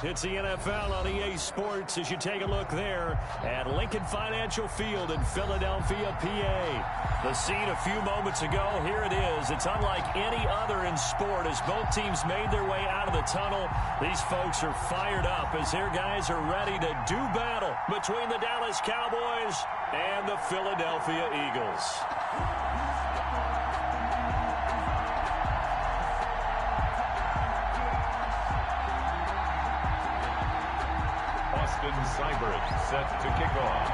It's the NFL on EA Sports as you take a look there at Lincoln Financial Field in Philadelphia, PA. The scene a few moments ago, here it is. It's unlike any other in sport as both teams made their way out of the tunnel. These folks are fired up as their guys are ready to do battle between the Dallas Cowboys and the Philadelphia Eagles. Cybert set to kick off.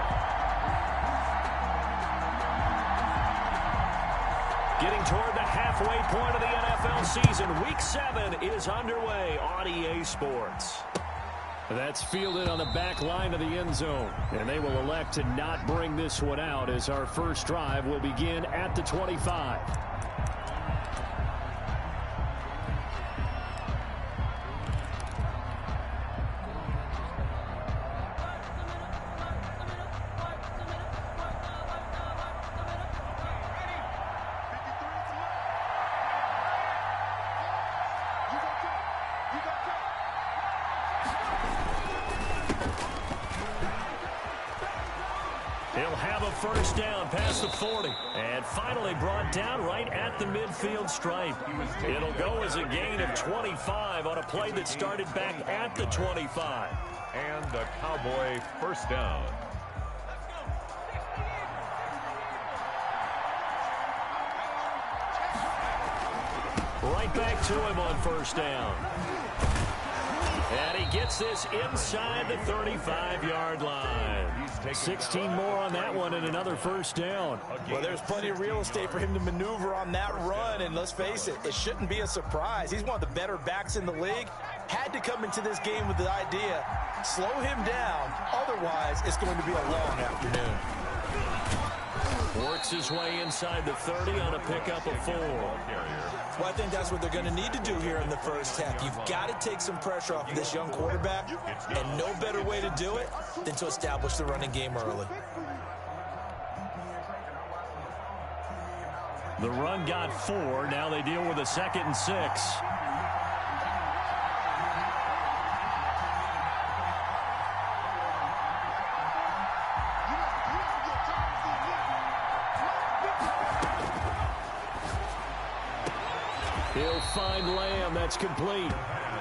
Getting toward the halfway point of the NFL season. Week 7 is underway on EA Sports. That's fielded on the back line of the end zone. And they will elect to not bring this one out as our first drive will begin at the 25. He'll have a first down past the 40. And finally brought down right at the midfield stripe. It'll go as a gain of 25 on a play that started back at the 25. And a Cowboy first down. Right back to him on first down. And he gets this inside the 35-yard line. 16 more on that one and another first down. Well, there's plenty of real estate for him to maneuver on that run, and let's face it, it shouldn't be a surprise. He's one of the better backs in the league. Had to come into this game with the idea, slow him down, otherwise it's going to be a long afternoon. Works his way inside the 30 on a pickup of 4. Well, I think that's what they're going to need to do here in the first half. You've got to take some pressure off of this young quarterback, and no better way to do it than to establish the running game early. The run got 4. Now they deal with a 2nd and 6. He'll find Lamb. That's complete.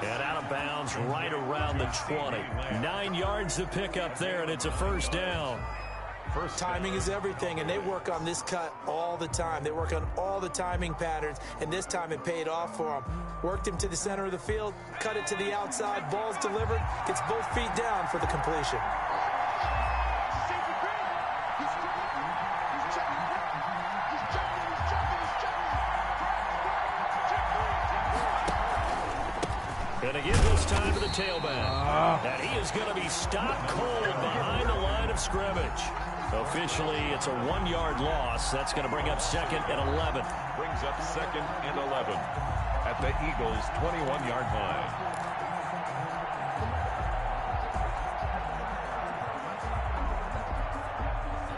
And out of bounds right around the 20. 9 yards to pick up there, and it's a first down. First timing is everything, and they work on this cut all the time. They work on all the timing patterns, and this time it paid off for them. Worked him to the center of the field, cut it to the outside, ball's delivered, gets both feet down for the completion. And again this time to the tailback. And he is going to be stopped cold behind the line of scrimmage. Officially, it's a 1-yard loss. That's going to bring up 2nd and 11. Brings up 2nd and 11 at the Eagles' 21-yard line.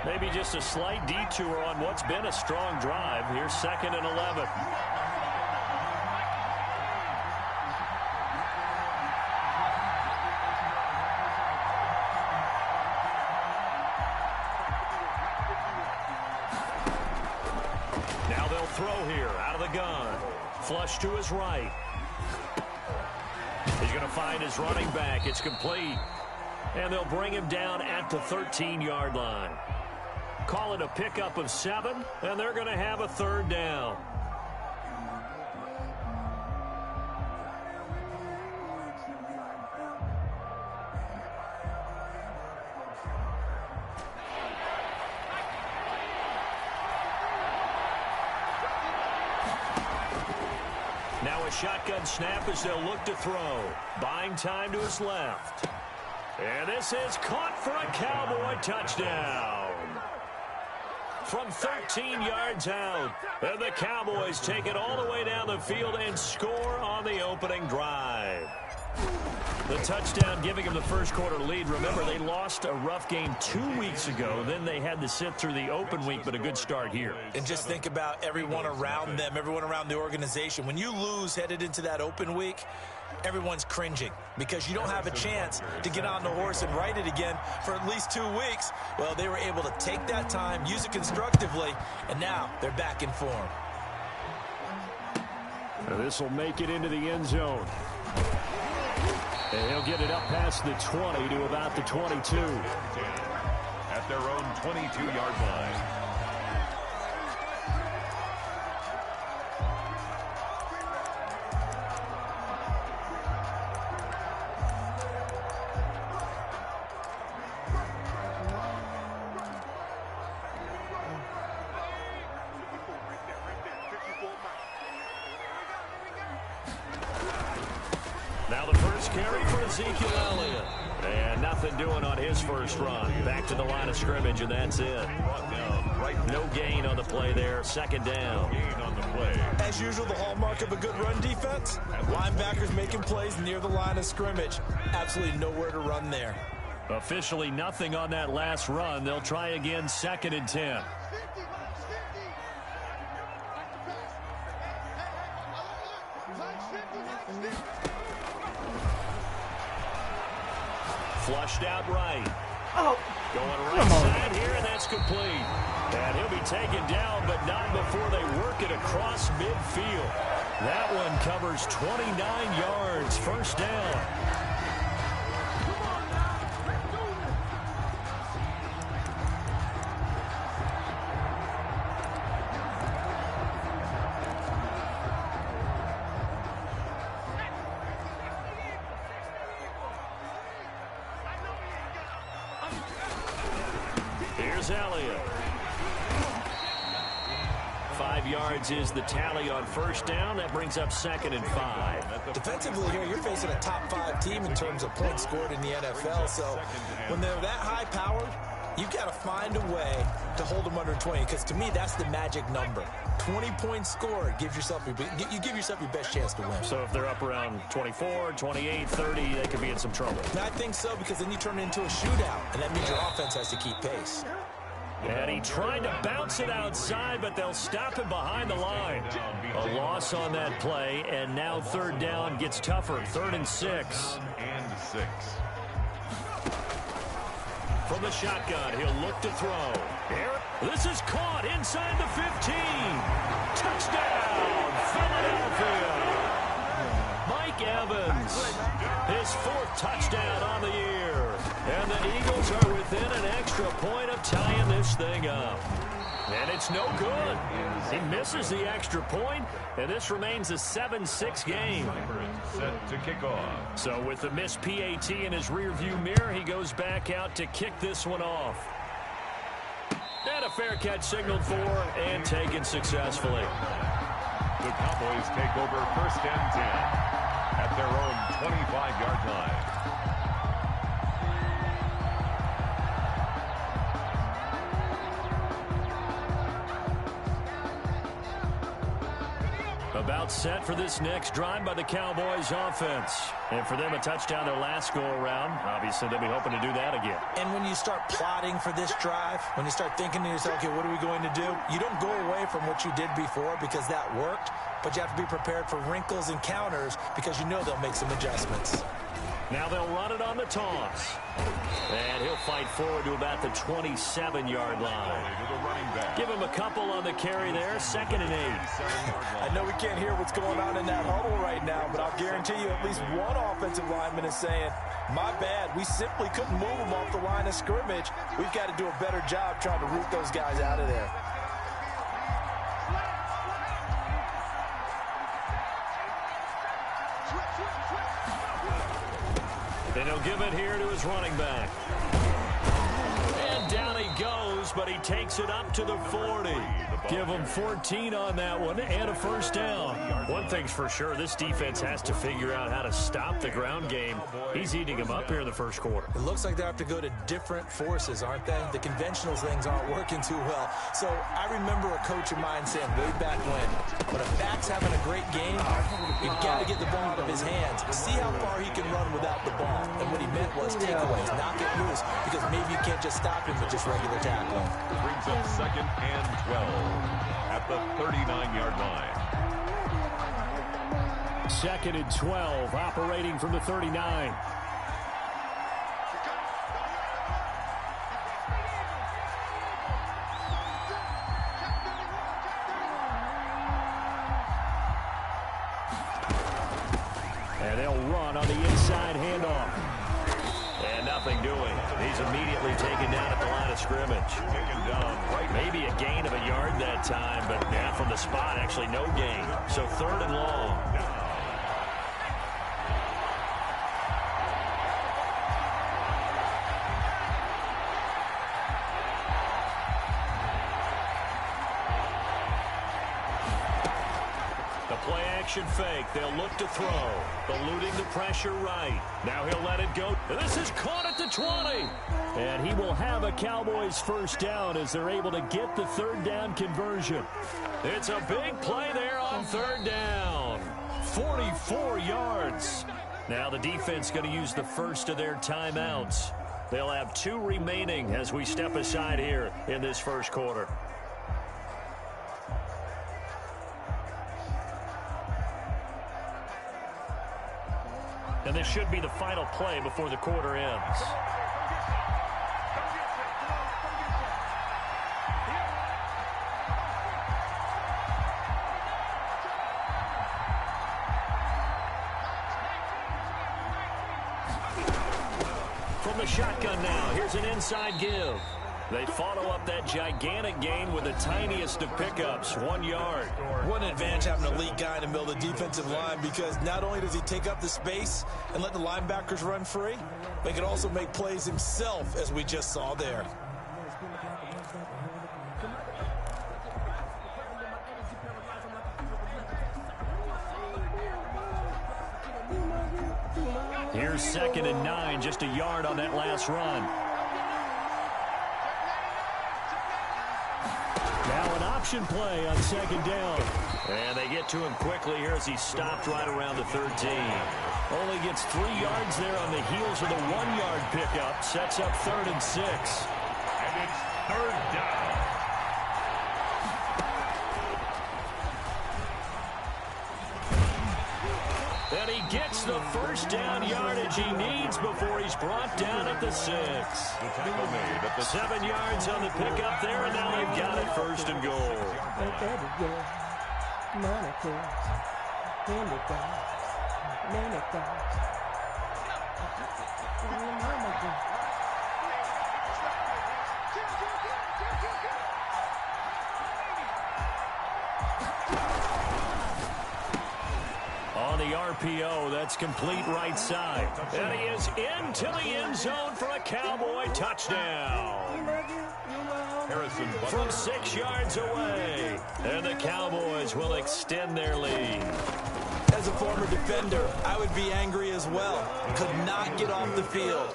Maybe just a slight detour on what's been a strong drive. Here's 2nd and 11. Now they'll throw here out of the gun. Flush to his right. He's going to find his running back. It's complete. And they'll bring him down at the 13-yard line. Call it a pickup of 7, and they're going to have a 3rd down. Now a shotgun snap as they'll look to throw. Buying time to his left. And this is caught for a Cowboy touchdown. From 13 yards out. And the Cowboys take it all the way down the field and score on the opening drive. The touchdown giving them the first quarter lead. Remember, they lost a rough game 2 weeks ago. Then they had to sit through the open week, but a good start here. And just think about everyone around them, everyone around the organization. When you lose headed into that open week, everyone's cringing because you don't have a chance to get on the horse and ride it again for at least 2 weeks. Well, they were able to take that time, use it constructively, and now they're back in form. This will make it into the end zone. And he'll get it up past the 20 to about the 22. At their own 22-yard line. Now the first carry for Ezekiel Elliott. And nothing doing on his first run. Back to the line of scrimmage, and that's it. No gain on the play there. Second down. As usual, the hallmark of a good run defense, linebackers making plays near the line of scrimmage. Absolutely nowhere to run there. Officially nothing on that last run. They'll try again, 2nd and 10. Flushed out right. Oh, Going right side here, and that's complete. And he'll be taken down, but not before they work it across midfield. That one covers 29 yards. First down. Here's Elliott. 5 yards is the tally on first down. That brings up 2nd and 5. Defensively here, you're facing a top 5 team in terms of points scored in the NFL. So when they're that high powered, you've got to find a way to hold them under 20. Because to me, that's the magic number. 20 points scored gives yourself you give yourself your best chance to win. So if they're up around 24, 28, 30, they could be in some trouble. And I think so, because then you turn it into a shootout, and that means your offense has to keep pace. And he tried to bounce it outside, but they'll stop him behind the line. A loss on that play, and now third down gets tougher. 3rd and 6. From the shotgun, he'll look to throw. This is caught inside the 15. Touchdown, Philadelphia. Mike Evans, his 4th touchdown on the year. And the Eagles are within an extra point of tying this thing up. And it's no good. He misses the extra point, and this remains a 7-6 game. Set to kick off. So with the missed PAT in his rearview mirror, he goes back out to kick this one off. And a fair catch signaled for and taken successfully. The Cowboys take over 1st and 10 at their own 25-yard line. About set for this next drive by the Cowboys offense. And for them, a touchdown their last go-around. Obviously, they'll be hoping to do that again. And when you start plotting for this drive, when you start thinking to yourself, okay, what are we going to do? You don't go away from what you did before because that worked, but you have to be prepared for wrinkles and counters because you know they'll make some adjustments. Now they'll run it on the toss. And he'll fight forward to about the 27-yard line. Give him a couple on the carry there. 2nd and 8. I know we can't hear what's going on in that huddle right now, but I'll guarantee you at least one offensive lineman is saying, my bad, we simply couldn't move them off the line of scrimmage. We've got to do a better job trying to root those guys out of there. Then he'll give it here to his running back. And down he goes but he takes it up to the 40. Give him 14 on that one and a first down. One thing's for sure, this defense has to figure out how to stop the ground game. He's eating him up here in the first quarter. It looks like they have to go to different forces, aren't they? The conventional things aren't working too well. So I remember a coach of mine saying way back when a back's having a great game, you've got to get the ball out of his hands. See how far he can run without the ball. And what he meant was takeaways, knock it loose, because maybe you can't just stop him with just regular tackling. Brings up 2nd and 12 at the 39-yard line. 2nd and 12, operating from the 39. And they'll run on the inside handoff. And nothing doing. He's immediately taken down at the line of scrimmage. Taken down right. Maybe a gain of a yard that time, but now from the spot, actually no gain. So 3rd and long. Action fake. They'll look to throw. Eluding the pressure right. Now he'll let it go. This is caught at the 20. And he will have a Cowboys first down as they're able to get the 3rd down conversion. It's a big play there on 3rd down. 44 yards. Now the defense going to use the first of their timeouts. They'll have 2 remaining as we step aside here in this first quarter. And this should be the final play before the quarter ends. From the shotgun now, here's an inside give. They follow up that gigantic gain with the tiniest of pickups, 1 yard. What an advantage having an elite guy in the middle of the defensive line, because not only does he take up the space and let the linebackers run free, but he can also make plays himself, as we just saw there. Here's 2nd and 9, just a yard on that last run. Now an option play on 2nd down. And they get to him quickly here as he stopped right around the 13. Only gets 3 yards there on the heels of the 1-yard pickup. Sets up 3rd and 6. And it's 3rd down. And he gets the first down yardage he needs before he's brought down at the 6. The tackle made at the 7 yards on the pickup there, and now they've got it 1st and goal. On the RPO, that's complete right side. And he is into the end zone for a Cowboy touchdown. Harrison From 6 yards away. And the Cowboys will extend their lead. As a former defender, I would be angry as well. Could not get off the field.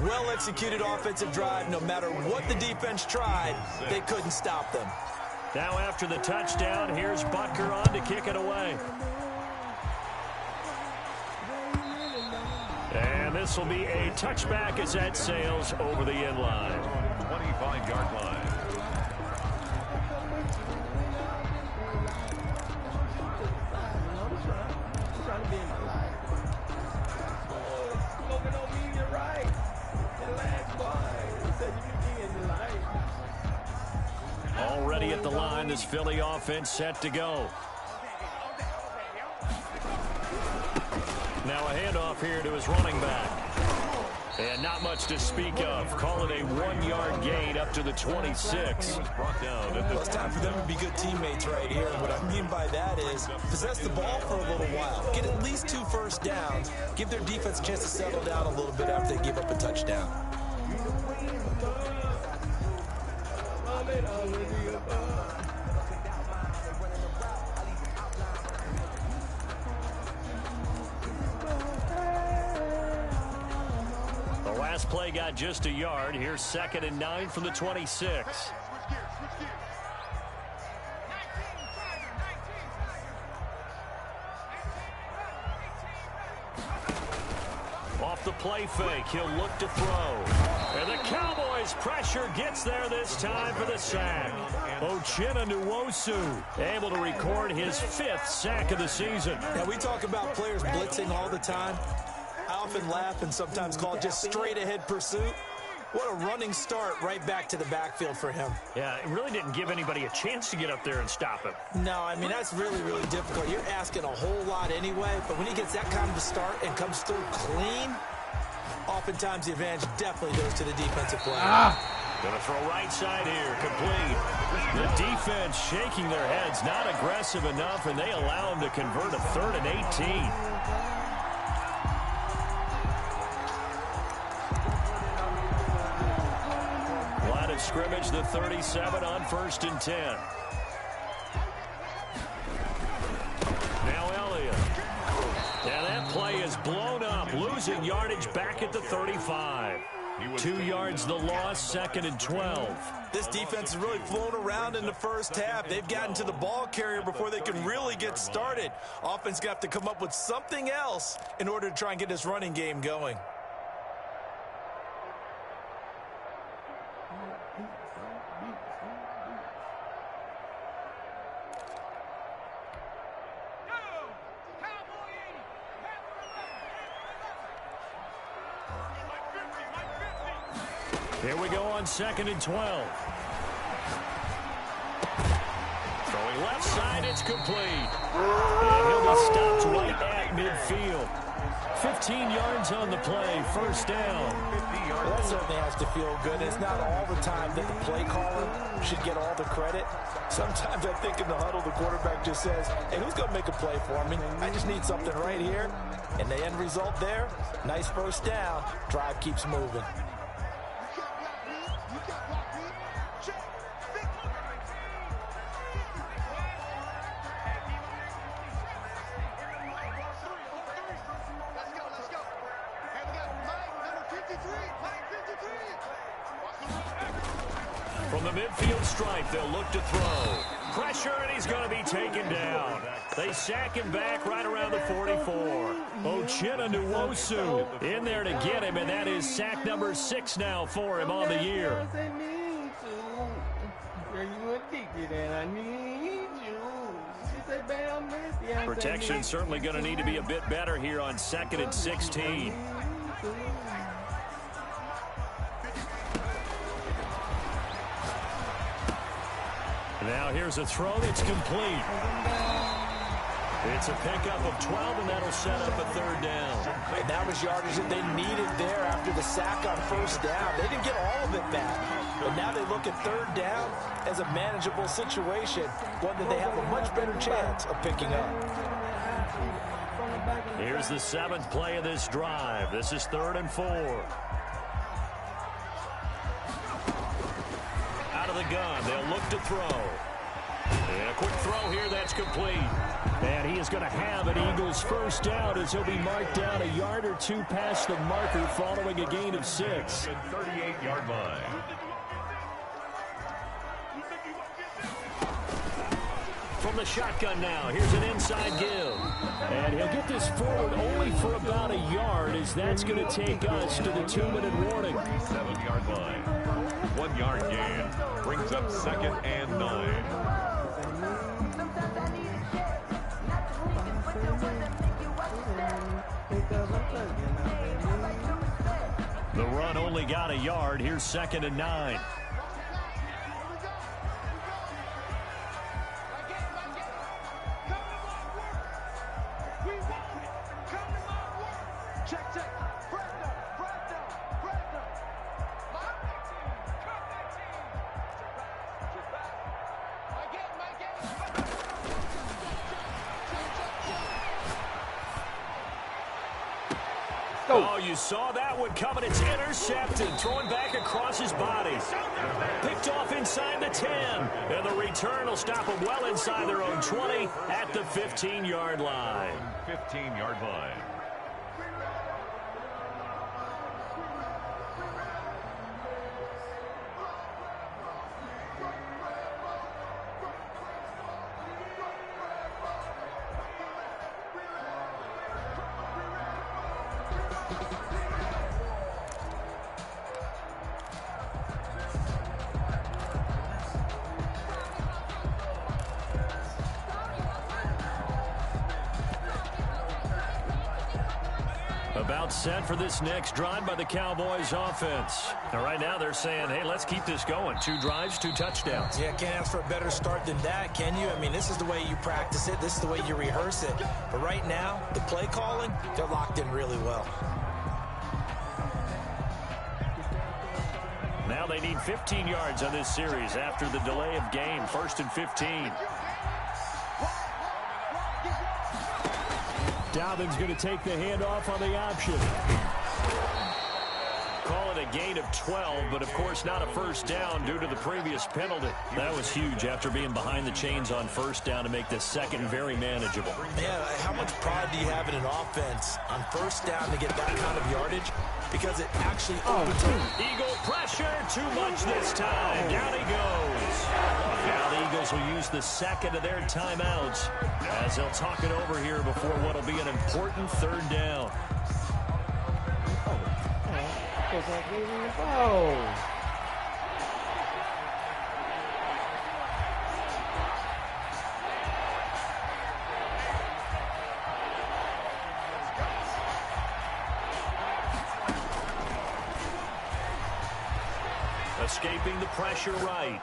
Well-executed offensive drive. No matter what the defense tried, they couldn't stop them. Now after the touchdown, here's Butker on to kick it away. And this will be a touchback as that sails over the end line. 25-yard line. Already at the line, this Philly offense set to go. Now a handoff here to his running back. And not much to speak of. Call it a 1-yard gain up to the 26. Brought down at Well, it's time for them to be good teammates right here. And what I mean by that is possess the ball for a little while. Get at least 2 first downs. Give their defense a chance to settle down a little bit after they give up a touchdown. The last play got just a yard. Here's 2nd and 9 from the 26. Off the play fake, he'll look to throw. And the Cowboys pressure gets there this time for the sack. Nwosu able to record his 5th sack of the season. Now, we talk about players blitzing all the time. I often laugh and sometimes call it just straight-ahead pursuit. What a running start right back to the backfield for him. Yeah, it really didn't give anybody a chance to get up there and stop him. No, I mean, that's really, really difficult. You're asking a whole lot anyway, but when he gets that kind of a start and comes through clean, oftentimes the advantage definitely goes to the defensive player. Gonna throw right side here, complete. The defense shaking their heads, not aggressive enough, and they allow him to convert a 3rd and 18. Line of scrimmage, the 37 on 1st and 10. Now Elliott. And that play is blown up, losing yardage back at the 35. 2 yards the loss, 2nd and 12. This defense has really flown around in the first half. They've gotten to the ball carrier before they can really get started. Offense got to come up with something else in order to try and get this running game going. Here we go on 2nd and 12. Throwing left side, it's complete. And he'll be stopped right at midfield. 15 yards on the play, 1st down. Well, that certainly has to feel good. It's not all the time that the play caller should get all the credit. Sometimes I think in the huddle, the quarterback just says, hey, who's going to make a play for me? I just need something right here. And the end result there, nice 1st down. Drive keeps moving. From the midfield stripe, they'll look to throw. Pressure, and he's going to be taken down. They sack him back right around the 44. Nwosu in there to get him, and that is sack number 6 now for him on the year. Protection certainly going to need to be a bit better here on 2nd and 16. Now here's a throw that's complete. It's a pickup of 12, and that'll set up a 3rd down. And that was yardage that they needed there after the sack on 1st down. They didn't get all of it back. But now they look at 3rd down as a manageable situation, one that they have a much better chance of picking up. Here's the 7th play of this drive. This is 3rd and 4. Out of the gun, they'll look to throw. And a quick throw here, that's complete. And he is going to have an Eagles 1st down as he'll be marked down a yard or 2 past the marker following a gain of 6. 38-yard line. From the shotgun now, here's an inside give. And he'll get this forward only for about a yard, as that's going to take us to the 2-minute warning. 7-yard line. 1 yard gain. Brings up 2nd and 9. The run only got a yard. Here's 2nd and 9. Oh, you saw that one coming. It's intercepted. Throwing back across his body. Picked off inside the 10. And the return will stop them well inside their own 20 at the 15-yard line. 15-yard line. About set for this next drive by the Cowboys offense. Now, right now they're saying, hey, let's keep this going. 2 drives, 2 touchdowns. Yeah, can't ask for a better start than that, can you? I mean, this is the way you practice it. This is the way you rehearse it. But right now, the play calling, they're locked in really well. Now they need 15 yards on this series after the delay of game. 1st and 15. Dalvin's going to take the handoff on the option. Call it a gain of 12, but of course not a first down due to the previous penalty. That was huge after being behind the chains on first down to make this second very manageable. Man, how much pride do you have in an offense on first down to get that kind of yardage? Because it actually opens up. Eagle pressure, too much this time. Down he goes. Now the Eagles will use the second of their timeouts as they'll talk it over here before what will be an important 3rd down. Escaping the pressure right.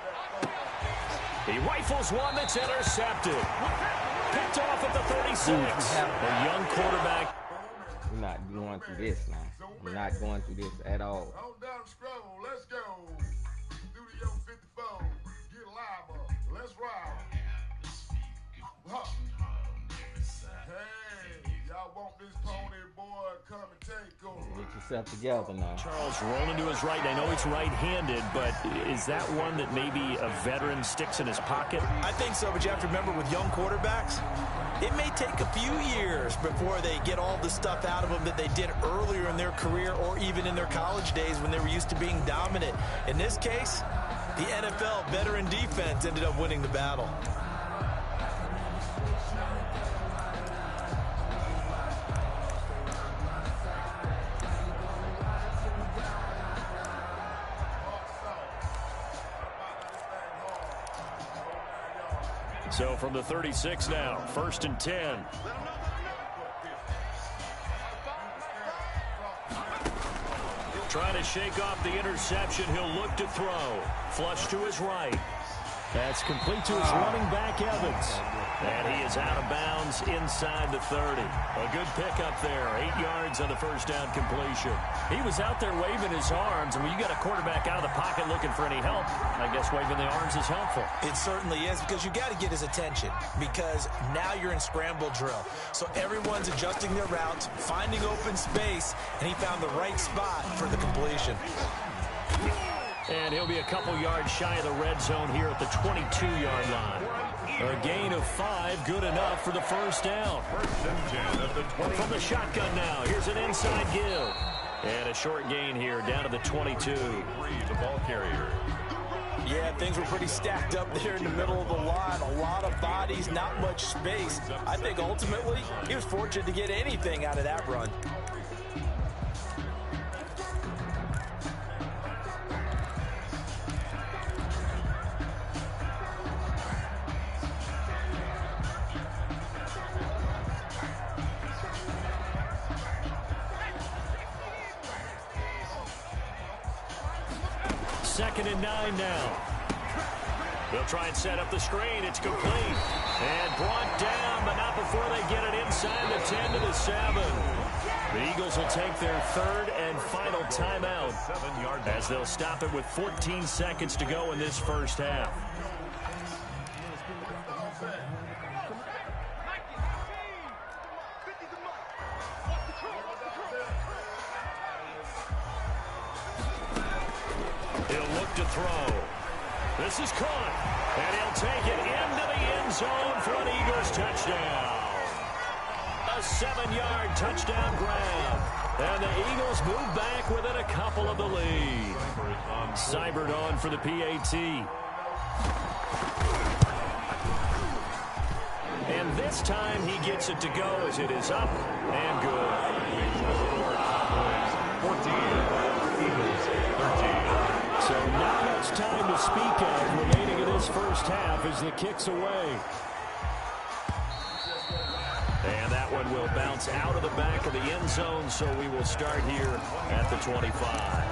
He rifles one that's intercepted. Picked off at the 36. A young quarterback. We're not going through this now. We're not going through this at all. On down the scroll, let's go. Studio 54, get live up. Let's ride. Huh. Hey, y'all want this pony boy come and take over. Get yourself together now. Charles rolling to his right. I know he's right-handed, but is that one that maybe a veteran sticks in his pocket? I think so, but you have to remember with young quarterbacks, it may take a few years before they get all the stuff out of them that they did earlier in their career or even in their college days when they were used to being dominant. In this case, the NFL veteran defense ended up winning the battle. So from the 36 now, 1st and 10. Trying to shake off the interception. He'll look to throw. Flush to his right. That's complete to his running back, Evans. And he is out of bounds inside the 30. A good pickup there. 8 yards on the first down completion. He was out there waving his arms, and when you got a quarterback out of the pocket looking for any help, I guess waving the arms is helpful. It certainly is, because you got to get his attention, because now you're in scramble drill. So everyone's adjusting their routes, finding open space, and he found the right spot for the completion. And he'll be a couple yards shy of the red zone here at the 22-yard line. A gain of 5, good enough for the first down. 1st and 10 at the 20. From the shotgun now, here's an inside give. And a short gain here down to the 22. The ball carrier. Yeah, things were pretty stacked up there in the middle of the line. A lot of bodies, not much space. I think ultimately he was fortunate to get anything out of that run. Second and 9 now. They'll try and set up the screen. It's complete. And brought down, but not before they get it inside the 10 to the 7. The Eagles will take their 3rd and final timeout as they'll stop it with 14 seconds to go in this first half. look to throw. This is caught, and he'll take it into the end zone for an Eagles touchdown. A 7-yard touchdown grab, and the Eagles move back within a couple of the lead. Seibert on for the PAT. And this time he gets it to go as it is up and good. 14, Eagles 13. So not much time to speak of remaining in this first half as the kick's away. And that one will bounce out of the back of the end zone, so we will start here at the 25.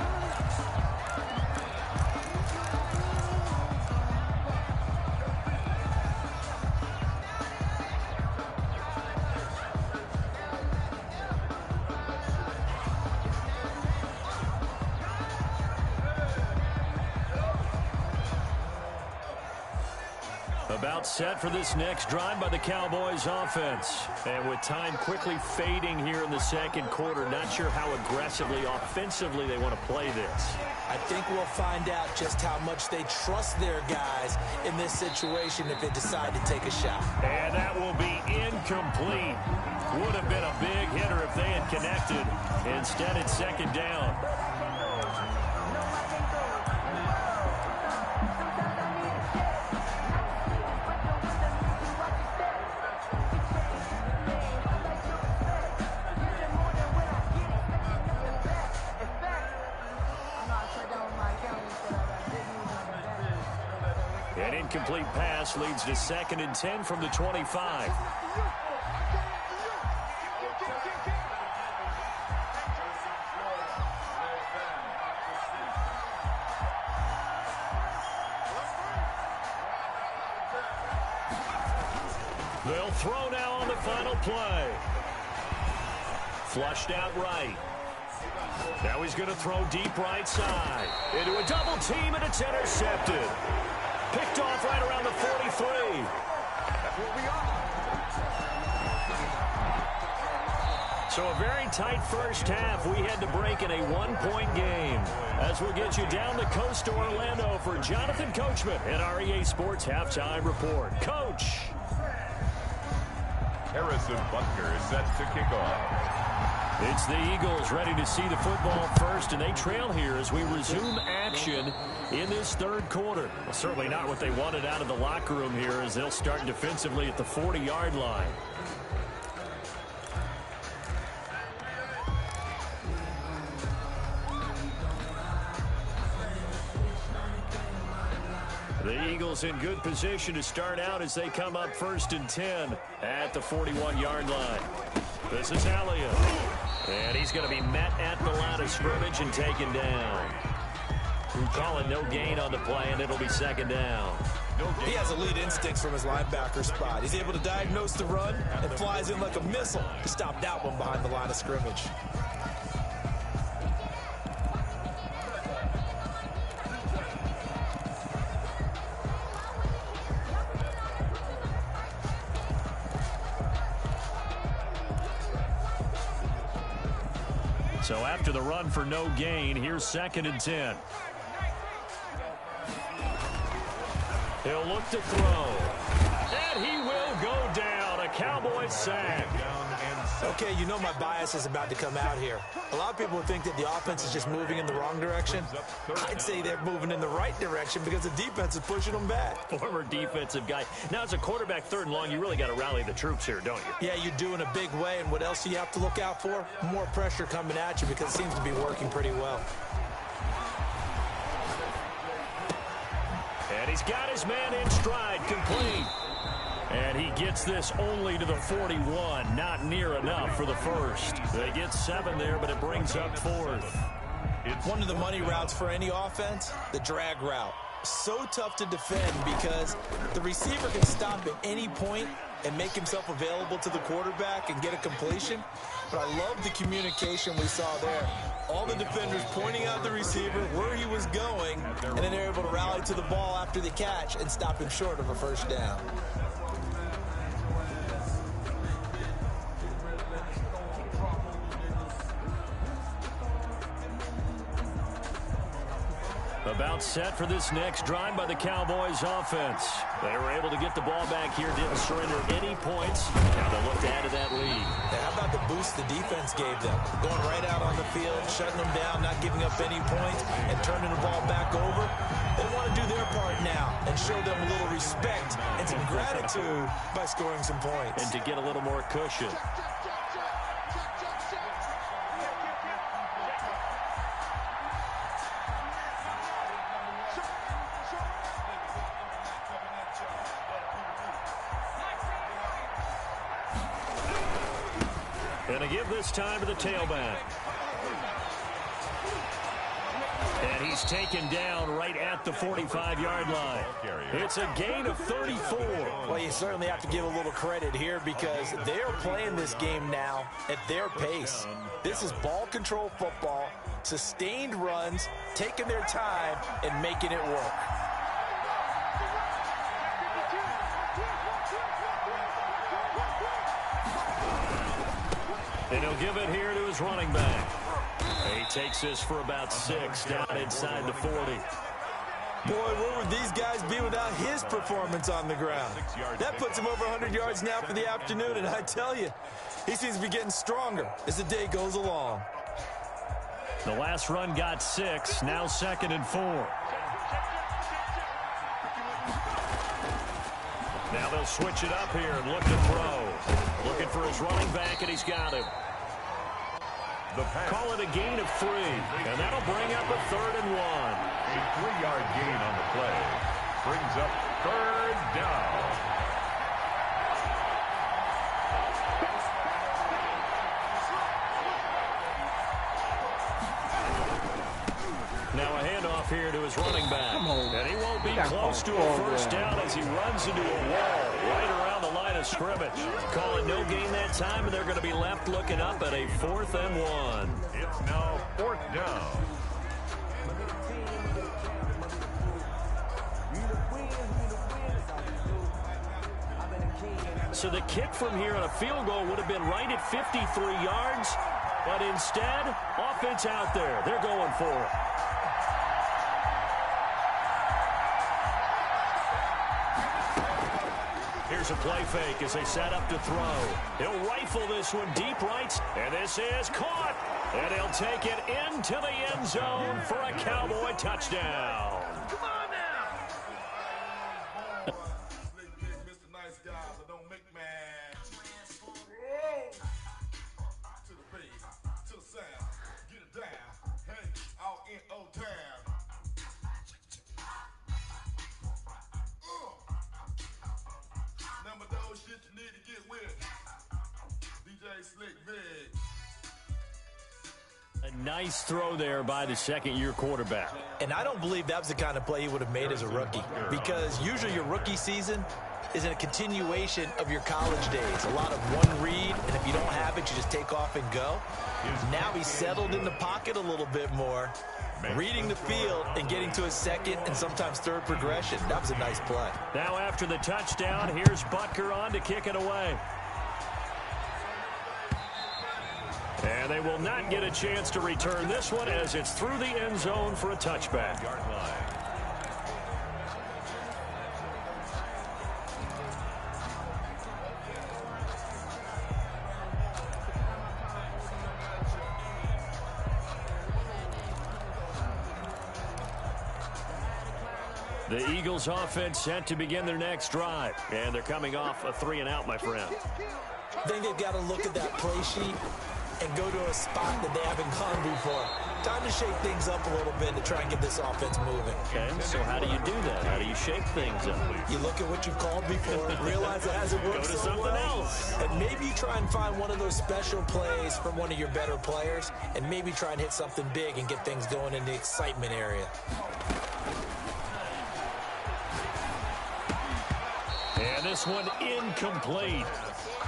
About set for this next drive by the Cowboys offense. And with time quickly fading here in the second quarter, not sure how aggressively, offensively they want to play this. I think we'll find out just how much they trust their guys in this situation if they decide to take a shot. And that will be incomplete. Would have been a big hitter if they had connected. Instead, it's second down. An incomplete pass leads to 2nd and 10 from the 25. They'll throw now on the final play. Flushed out right. Now he's going to throw deep right side. Into a double team, and it's intercepted. Picked off right around the 43. That's what we are. So a very tight first half. We had to break in a one-point game. As we'll get you down the coast to Orlando for Jonathan Coachman at our EA Sports Halftime Report. Coach. Harrison Butker is set to kick off. It's the Eagles ready to see the football first, and they trail here as we resume action in this third quarter. Well, certainly not what they wanted out of the locker room here as they'll start defensively at the 40-yard line. The Eagles in good position to start out as they come up 1st and 10 at the 41-yard line. This is Elliott. And he's going to be met at the line of scrimmage and taken down. We call it no gain on the play, and it'll be 2nd down. He has elite instincts from his linebacker spot. He's able to diagnose the run and flies in like a missile to stop that one behind the line of scrimmage. So after the run for no gain, here's 2nd and 10. He'll look to throw. And he will go down. A Cowboys sack. Okay, you know my bias is about to come out here. A lot of people think that the offense is just moving in the wrong direction. I'd say they're moving in the right direction because the defense is pushing them back. Former defensive guy. Now, as a quarterback 3rd and long, you really got to rally the troops here, don't you? Yeah, you do in a big way. And what else do you have to look out for? More pressure coming at you because it seems to be working pretty well. And he's got his man in stride, complete. And he gets this only to the 41. Not near enough for the first. They get 7 there, but it brings up 4th. It's one of the money routes for any offense, the drag route. So tough to defend because the receiver can stop at any point and make himself available to the quarterback and get a completion. But I love the communication we saw there. All the defenders pointing out the receiver where he was going, and then they're able to rally to the ball after the catch and stop him short of a first down. About set for this next drive by the Cowboys offense. They were able to get the ball back here, didn't surrender any points. Now they'll look to add to that lead. Yeah, how about the boost the defense gave them? Going right out on the field, shutting them down, not giving up any points, and turning the ball back over. They want to do their part now and show them a little respect and some gratitude by scoring some points. And to get a little more cushion. And to give this time to the tailback. And he's taken down right at the 45-yard line. It's a gain of 34. Well, you certainly have to give a little credit here because they're playing this game now at their pace. This is ball control football, sustained runs, taking their time, and making it work. And he'll give it here to his running back. He takes this for about 6 down inside the 40. Boy, where would these guys be without his performance on the ground? That puts him over 100 yards now for the afternoon, and I tell you, he seems to be getting stronger as the day goes along. The last run got 6, now 2nd and 4. Now they'll switch it up here and look to throw. Looking for his running back, and he's got him. Call it a gain of 3, and that'll bring up a 3rd and 1. A 3-yard gain on the play brings up 3rd down. Now a handoff here to his running back. And he won't be close to a first down as he runs into a wall right around the line of scrimmage. Call it no gain that time, and they're going to be left looking up at a 4th and 1. It's now 4th down. So the kick from here on a field goal would have been right at 53 yards, but instead, offense out there. They're going for it. Here's a play fake as they set up to throw. He'll rifle this one deep right, and this is caught. And he'll take it into the end zone for a Cowboy touchdown. Come on now. Mr. Nice Guy, but don't make man. To the base, to the sound, get it down. Hey, out in O-Town. Number those shit you need to get with. DJ Slick Big. A nice throw there by the second-year quarterback. And I don't believe that was the kind of play he would have made as a rookie, because usually your rookie season is a continuation of your college days. A lot of one read, and if you don't have it, you just take off and go. Now he's settled in the pocket a little bit more, reading the field and getting to his second and sometimes third progression. That was a nice play. Now after the touchdown, here's Butker on to kick it away. And they will not get a chance to return this one as it's through the end zone for a touchback. Yard line. The Eagles offense set to begin their next drive. And they're coming off a 3-and-out, my friend. I think they've got to look at that play sheet and go to a spot that they haven't gone before. Time to shake things up a little bit to try and get this offense moving. Okay, so how do you do that? How do you shake things up? You look at what you've called before, realize it hasn't worked Go to so something well, else. and maybe you try and find one of those special plays from one of your better players, and maybe try and hit something big and get things going in the excitement area. And this one incomplete.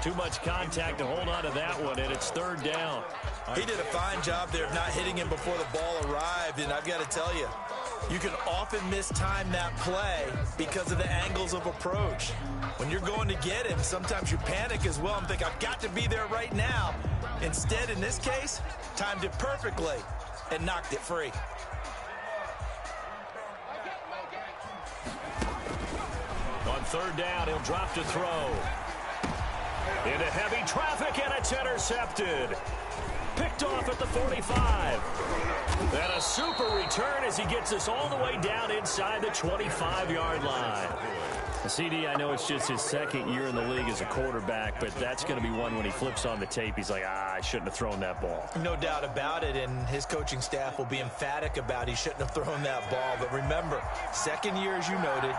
Too much contact to hold on to that one, and it's 3rd down. He did a fine job there of not hitting him before the ball arrived, and I've got to tell you, you can often mistime that play because of the angles of approach. When you're going to get him, sometimes you panic as well and think, I've got to be there right now. Instead, in this case, timed it perfectly and knocked it free. third down. He'll drop to throw. Into heavy traffic, and it's intercepted. Picked off at the 45. And a super return as he gets us all the way down inside the 25-yard line. CD, I know it's just his second year in the league as a quarterback, but that's going to be one when he flips on the tape. He's like, I shouldn't have thrown that ball. No doubt about it, and his coaching staff will be emphatic about he shouldn't have thrown that ball. But remember, second year, as you noted,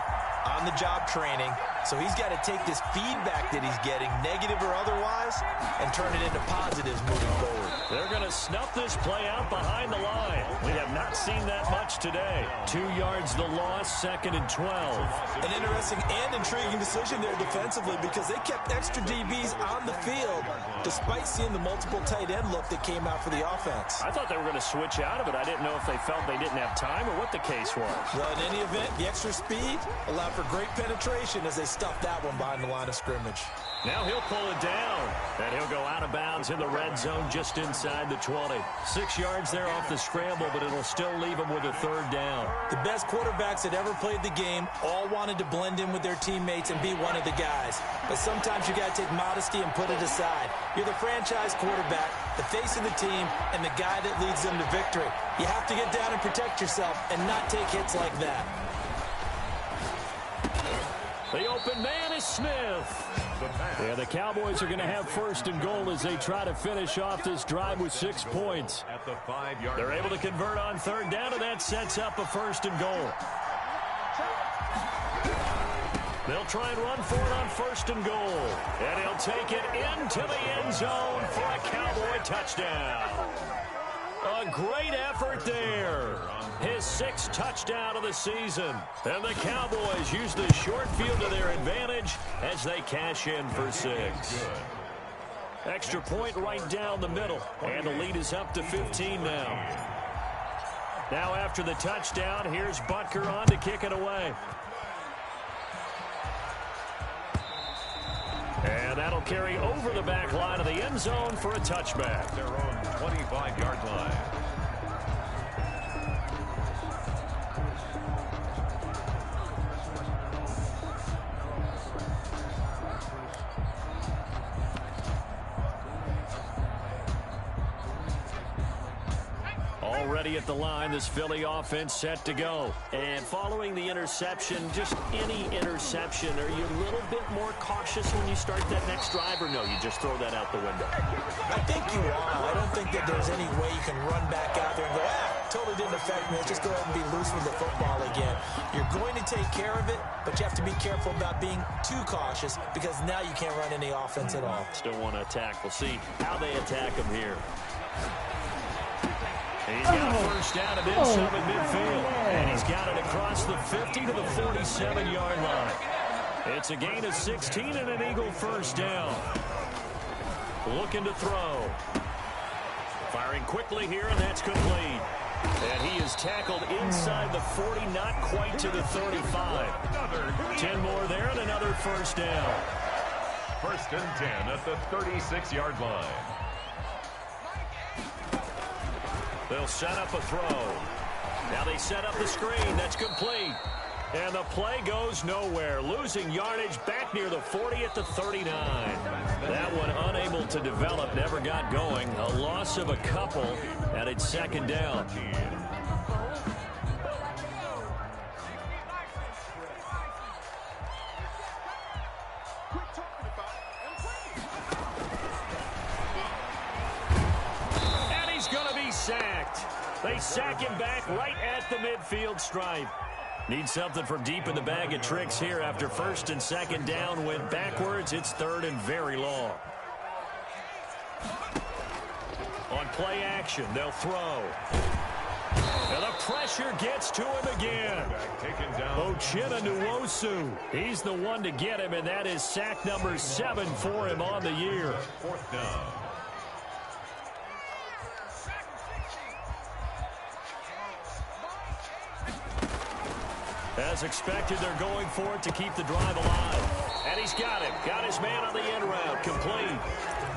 on-the-job training, so he's got to take this feedback that he's getting, negative or otherwise, and turn it into positives moving forward. They're going to snuff this play out behind the line. We have not seen that much today. 2 yards the loss, 2nd and 12. An interesting and intriguing decision there defensively because they kept extra DBs on the field despite seeing the multiple tight end look that came out for the offense. I thought they were going to switch out of it. I didn't know if they felt they didn't have time or what the case was. Well, in any event, the extra speed allowed for great penetration as they stuffed that one behind the line of scrimmage. Now he'll pull it down, and he'll go out of bounds in the red zone just inside the 20. 6 yards there off the scramble, but it'll still leave him with a third down. The best quarterbacks that ever played the game all wanted to blend in with their teammates and be one of the guys. But sometimes you got to take modesty and put it aside. You're the franchise quarterback, the face of the team, and the guy that leads them to victory. You have to get down and protect yourself and not take hits like that. The open man is Smith. Yeah, the Cowboys are going to have 1st and goal as they try to finish off this drive with 6 points. At the 5-yard They're able to convert on third down, and that sets up a 1st and goal. They'll try and run for it on 1st and goal. And he'll take it into the end zone for a Cowboy touchdown. A great effort there. His 6th touchdown of the season. And the Cowboys use the short field to their advantage as they cash in for 6. Extra point right down the middle. And the lead is up to 15 now. Now after the touchdown, here's Butker on to kick it away. And that'll carry over the back line of the end zone for a touchback. Their own 25-yard line. Already at the line, this Philly offense set to go. And following the interception, just any interception, are you a little bit more cautious when you start that next drive, or no, you just throw that out the window? I think you are. I don't think that there's any way you can run back out there and go, totally didn't affect me. Let's just go ahead and be loose with the football again. You're going to take care of it, but you have to be careful about being too cautious because now you can't run any offense at all. Still want to attack. We'll see how they attack him here. He's got a first down and then some at midfield. And he's got it across the 50 to the 47-yard line. It's a gain of 16 and an Eagle first down. Looking to throw. Firing quickly here, and that's complete. And he is tackled inside the 40, not quite to the 35. 10 more there and another first down. 1st and 10 at the 36-yard line. They'll set up a throw. Now they set up the screen. That's complete. And the play goes nowhere. Losing yardage back near the 40 at the 39. That one unable to develop, never got going. A loss of a couple, and it's 2nd down. And he's going to be sacked. They sack him back right at the midfield stripe. Need something from deep in the bag of tricks here after 1st and 2nd down. Went backwards. It's 3rd and very long. On play action, they'll throw. And the pressure gets to him again. Ochena Nwosu. He's the one to get him, and that is sack number 7 for him on the year. 4th down. As expected, they're going for it to keep the drive alive. And he's got him. Got his man on the end route. Complete.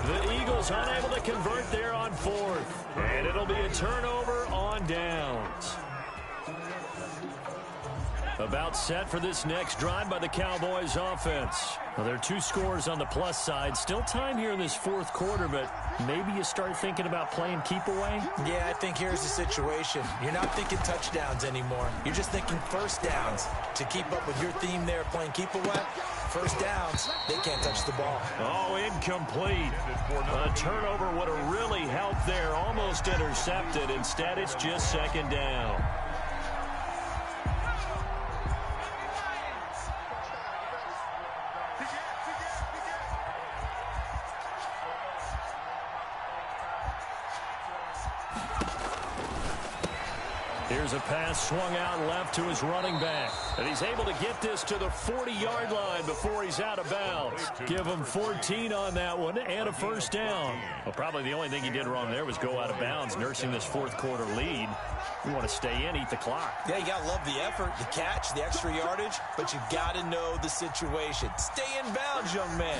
The Eagles unable to convert there on 4th. And it'll be a turnover on downs. About set for this next drive by the Cowboys offense. Well, there are 2 scores on the plus side. Still time here in this fourth quarter, but maybe you start thinking about playing keep away? Yeah, I think here's the situation. You're not thinking touchdowns anymore. You're just thinking first downs. To keep up with your theme there, playing keep away, first downs, they can't touch the ball. Oh, incomplete. A turnover would have really helped there. Almost intercepted. Instead, it's just second down. Here's a pass swung out left to his running back. And he's able to get this to the 40-yard line before he's out of bounds. Give him 14 on that one and a first down. Well, probably the only thing he did wrong there was go out of bounds, nursing this fourth quarter lead. You want to stay in, eat the clock. Yeah, you got to love the effort, the catch, the extra yardage, but you got to know the situation. Stay in bounds, young man.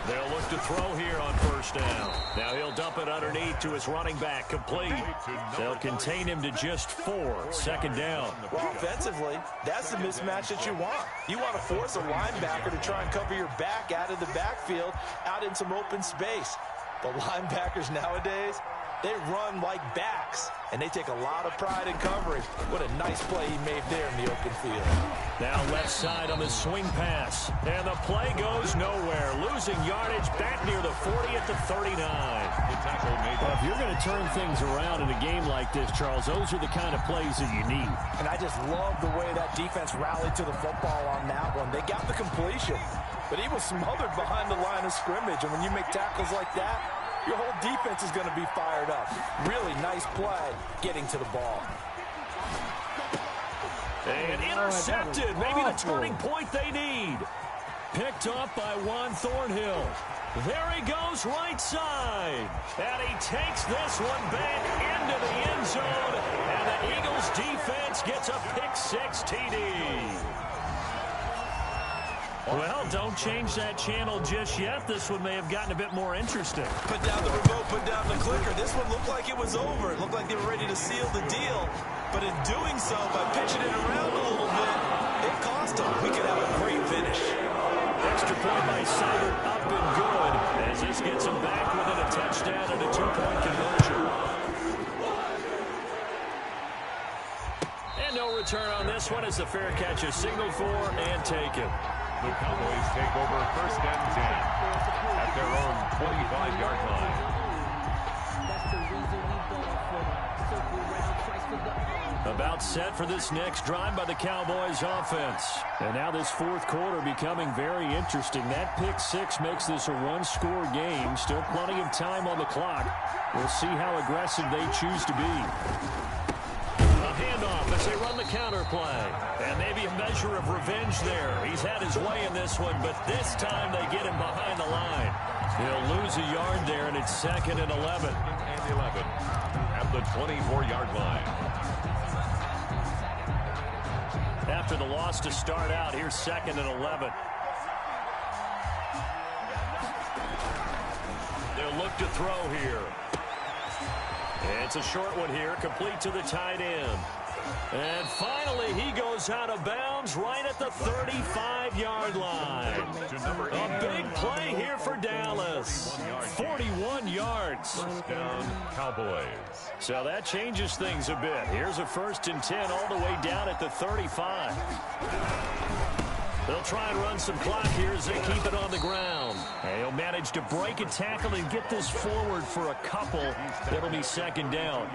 They'll look to throw here on first down. Now he'll dump it underneath to his running back, complete. They'll contain him to just 4, second down. Well, offensively, that's the mismatch that you want. You want to force a linebacker to try and cover your back out of the backfield, out in some open space. The linebackers nowadays, they run like backs, and they take a lot of pride in covering. What a nice play he made there in the open field. Now left side on the swing pass, and the play goes nowhere. Losing yardage back near the 40 at the 39. Well, if you're going to turn things around in a game like this, Charles, those are the kind of plays that you need. And I just love the way that defense rallied to the football on that one. They got the completion, but he was smothered behind the line of scrimmage, and when you make tackles like that, your whole defense is going to be fired up. Really nice play getting to the ball. And intercepted. Maybe the turning point they need. Picked up by Juan Thornhill. There he goes right side. And he takes this one back into the end zone. And the Eagles defense gets a pick-6 TD. Well, don't change that channel just yet. This one may have gotten a bit more interesting. Put down the remote, put down the clicker. This one looked like it was over. It looked like they were ready to seal the deal. But in doing so, by pitching it around a little bit, it cost them. We could have a great finish. Extra point by Seibert, up and good, as this gets him back within a touchdown and a 2-point conversion. And no return on this one as the fair catch is signaled for and taken. The Cowboys take over first and 10 at their own 25-yard line. About set for this next drive by the Cowboys offense. And now this fourth quarter becoming very interesting. That pick-6 makes this a one-score game. Still plenty of time on the clock. We'll see how aggressive they choose to be. A handoff as they run the counter play. And maybe a measure of revenge there. He's had his way in this one, but this time they get him behind the line. He'll lose a yard there, and it's 2nd and 11. And 11 at the 24-yard line. After the loss to start out, here's 2nd and 11. They'll look to throw here. And it's a short one here, complete to the tight end. And finally, he goes out of bounds right at the 35-yard line. A big play here for Dallas. 41 yards. First down, Cowboys. So that changes things a bit. Here's a 1st and 10 all the way down at the 35. They'll try and run some clock here as they keep it on the ground. And he'll manage to break a tackle and get this forward for a couple. It'll be 2nd down.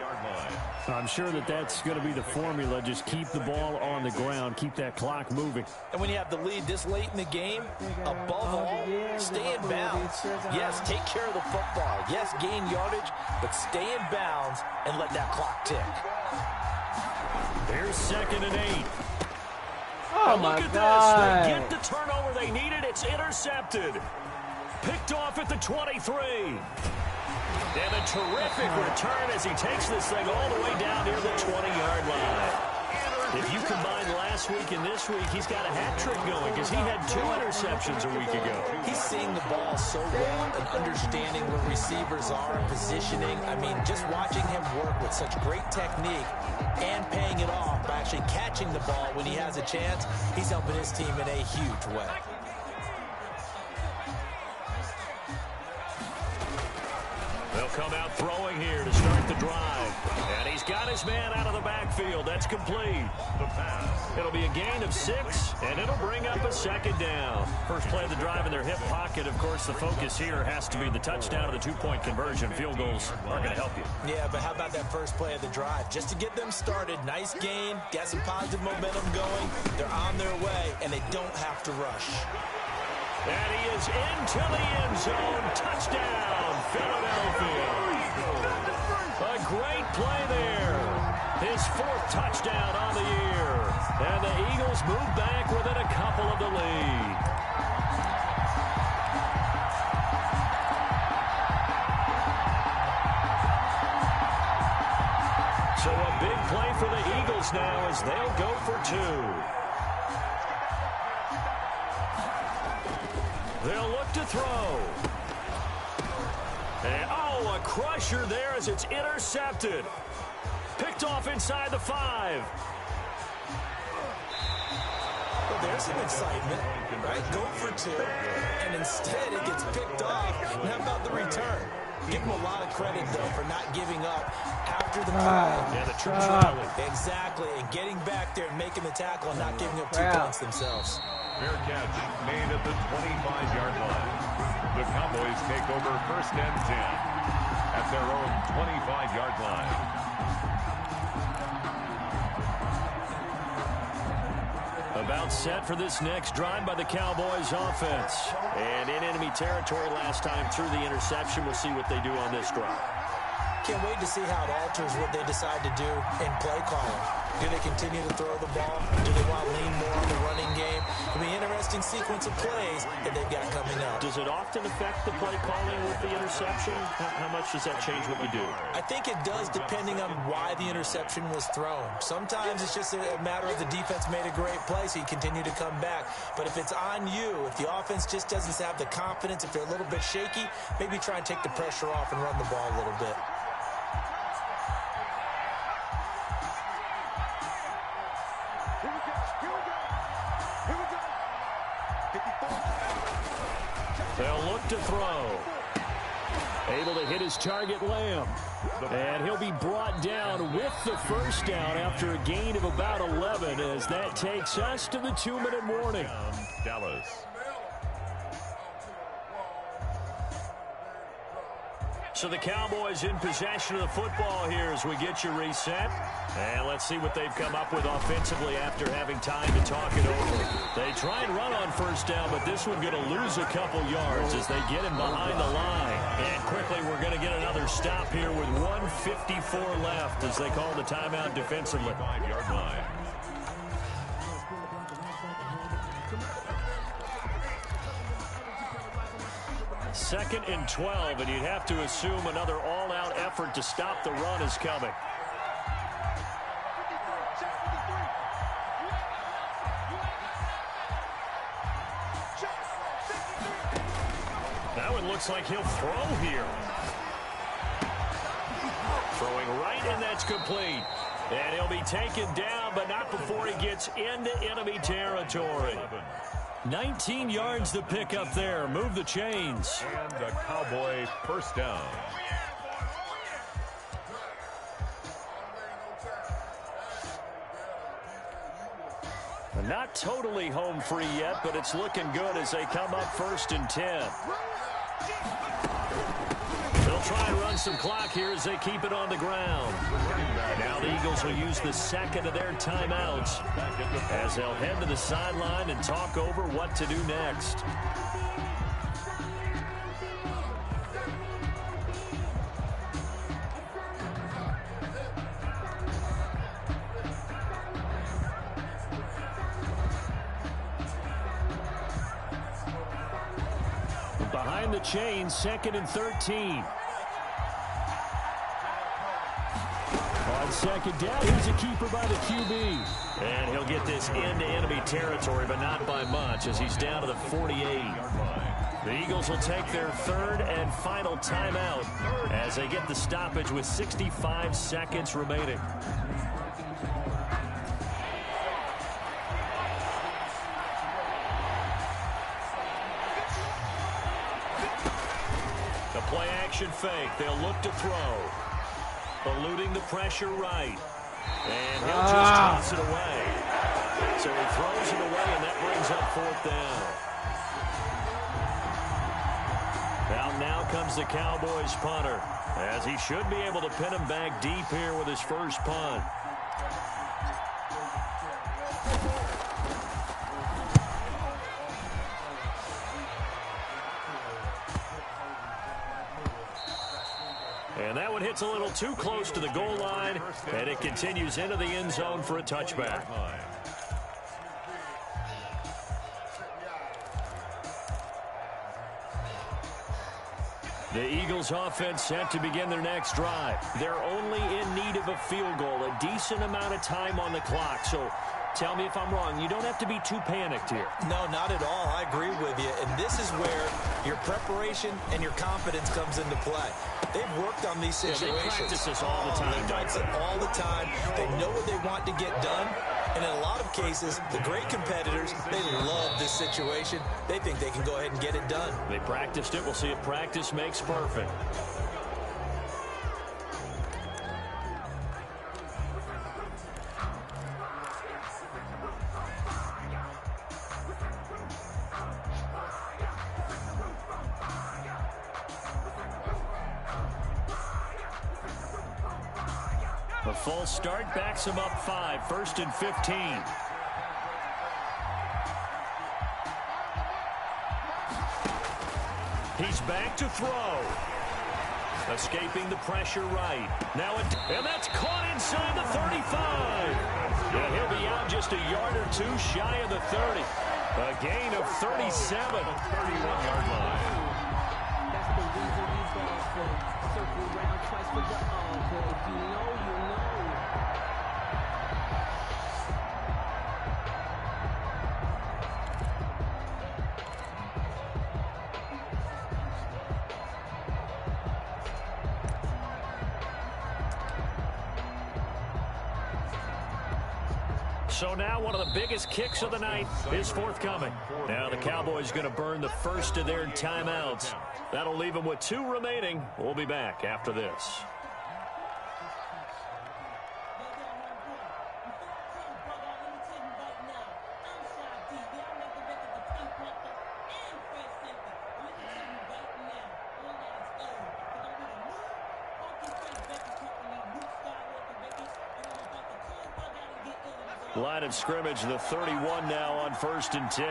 I'm sure that that's going to be the formula. Just keep the ball on the ground. Keep that clock moving. And when you have the lead this late in the game, above all, stay in bounds. Yes, take care of the football. Yes, gain yardage, but stay in bounds and let that clock tick. Here's 2nd and 8. Oh, my God. This. They get the turnover they needed. It's intercepted. Picked off at the 23. And a terrific return as he takes this thing all the way down near the 20-yard line. If you combine last week and this week, he's got a hat trick going because he had 2 interceptions a week ago. He's seeing the ball so well and understanding where receivers are and positioning. I mean, just watching him work with such great technique and paying it off by actually catching the ball when he has a chance, he's helping his team in a huge way. They'll come out throwing here to start the drive. And he's got his man out of the backfield. That's complete. The pass. It'll be a gain of 6, and it'll bring up a second down. First play of the drive in their hip pocket. Of course, the focus here has to be the touchdown of the 2-point conversion. Field goals aren't going to help you. Yeah, but how about that first play of the drive? Just to get them started, nice gain, got some positive momentum going. They're on their way, and they don't have to rush. And he is into the end zone. Touchdown, Philadelphia. A great play there. His 4th touchdown on the year. And the Eagles move back within a couple of the lead. So a big play for the Eagles now as they'll go for 2. They'll look to throw. And, a crusher there as it's intercepted. Picked off inside the 5. Well, there's some excitement, right? Go for 2, and instead it gets picked off. And how about the return? Give him a lot of credit, though, for not giving up after the play. Yeah, the troops rally. Exactly, and getting back there and making the tackle and not giving up 2 points themselves. Fair catch made at the 25-yard line. The Cowboys take over 1st and 10 at their own 25-yard line. About set for this next drive by the Cowboys offense. And in enemy territory last time through the interception. We'll see what they do on this drive. Can't wait to see how it alters what they decide to do in play calling. Do they continue to throw the ball? Do they want to lean more on the running game? It'll be an interesting sequence of plays that they've got coming up. Does it often affect the play calling with the interception? How much does that change what you do? I think it does depending on why the interception was thrown. Sometimes it's just a matter of the defense made a great play, so you continue to come back. But if it's on you, if the offense just doesn't have the confidence, if they're a little bit shaky, maybe try and take the pressure off and run the ball a little bit. They'll look to throw. Able to hit his target, Lamb. And he'll be brought down with the first down after a gain of about 11 as that takes us to the 2-minute warning. Dallas. So the Cowboys in possession of the football here as we get you reset. And let's see what they've come up with offensively after having time to talk it over. They try and run on first down, but this one's going to lose a couple yards as they get him behind the line. And quickly we're going to get another stop here with 1:54 left as they call the timeout defensively. 5-yard line. Second and 12, and you'd have to assume another all-out effort to stop the run is coming. That one looks like he'll throw here. Throwing right, and that's complete. And he'll be taken down, but not before he gets into enemy territory. 19 yards to pick up there. Move the chains. And a Cowboy first down. Not totally home free yet, but it's looking good as they come up 1st and 10. They'll try and run some clock here as they keep it on the ground. Now the Eagles will use the second of their timeouts as they'll head to the sideline and talk over what to do next. Behind the chain, 2nd and 13. On 2nd down, here's a keeper by the QB. And he'll get this into enemy territory, but not by much as he's down to the 48. The Eagles will take their 3rd and final timeout as they get the stoppage with 65 seconds remaining. Play-action fake. They'll look to throw. Eluding the pressure right. And he'll just toss it away. So he throws it away, and that brings up 4th down. Now comes the Cowboys punter, as he should be able to pin him back deep here with his first punt. And that one hits a little too close to the goal line, and it continues into the end zone for a touchback. The Eagles offense set to begin their next drive. They're only in need of a field goal, a decent amount of time on the clock. So tell me if I'm wrong. You don't have to be too panicked here. No, not at all. I agree with you. And this is where your preparation and your confidence comes into play. They've worked on these situations. They practice this all the time. They practice it all the time. They know what they want to get done. And in a lot of cases, the great competitors, they love this situation. They think they can go ahead and get it done. They practiced it. We'll see if practice makes perfect. A false start backs him up 5, 1st and 15. He's back to throw. Escaping the pressure right. And that's caught inside the 35. And he'll be out just a yard or two shy of the 30. A gain of 37. 31-yard line. That's the reason these balls go circle around twice for the encore. If you know, you know. So now one of the biggest kicks of the night is forthcoming. Now the Cowboys going to burn the first of their timeouts. That'll leave them with 2 remaining. We'll be back after this. Line of scrimmage, the 31 now on 1st and 10.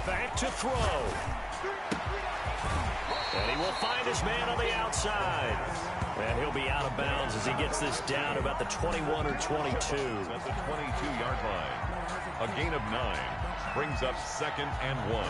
Back to throw. And he will find his man on the outside. And he'll be out of bounds as he gets this down about the 21 or 22. At the 22-yard line. A gain of 9 brings up 2nd and 1.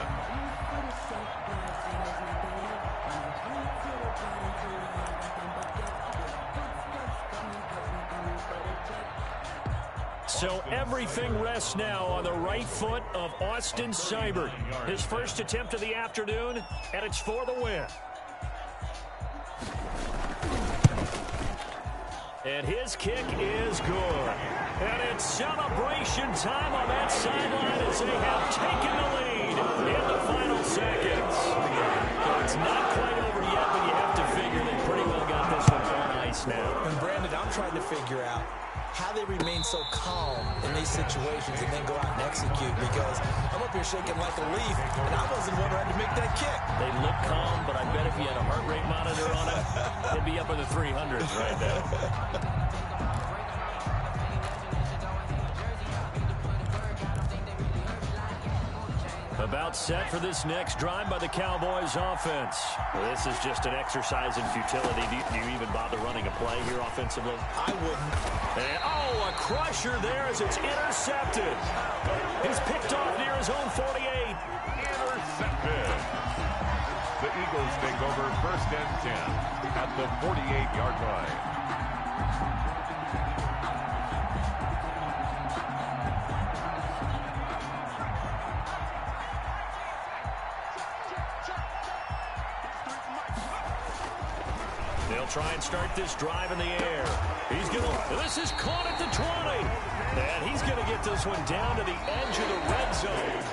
So everything rests now on the right foot of Austin Seibert. His first attempt of the afternoon, and it's for the win. And his kick is good. And it's celebration time on that sideline as they have taken the lead in the final seconds. It's not quite over yet, but you have to figure they pretty well got this one on ice now. And Brandon, I'm trying to figure out how they remain so calm in these situations and then go out and execute, because I'm up here shaking like a leaf, and I wasn't one who had to make that kick. They look calm, but I bet if you had a heart rate monitor on it, it'd be up in the 300s right now. About set for this next drive by the Cowboys offense. This is just an exercise in futility. Do you even bother running a play here offensively? I wouldn't. And, a crusher there as it's intercepted. He's picked off near his own 48. Intercepted. The Eagles take over 1st and 10 at the 48-yard line. They'll try and start this drive in the air. This is caught at the 20. And he's going to get this one down to the edge of the red zone.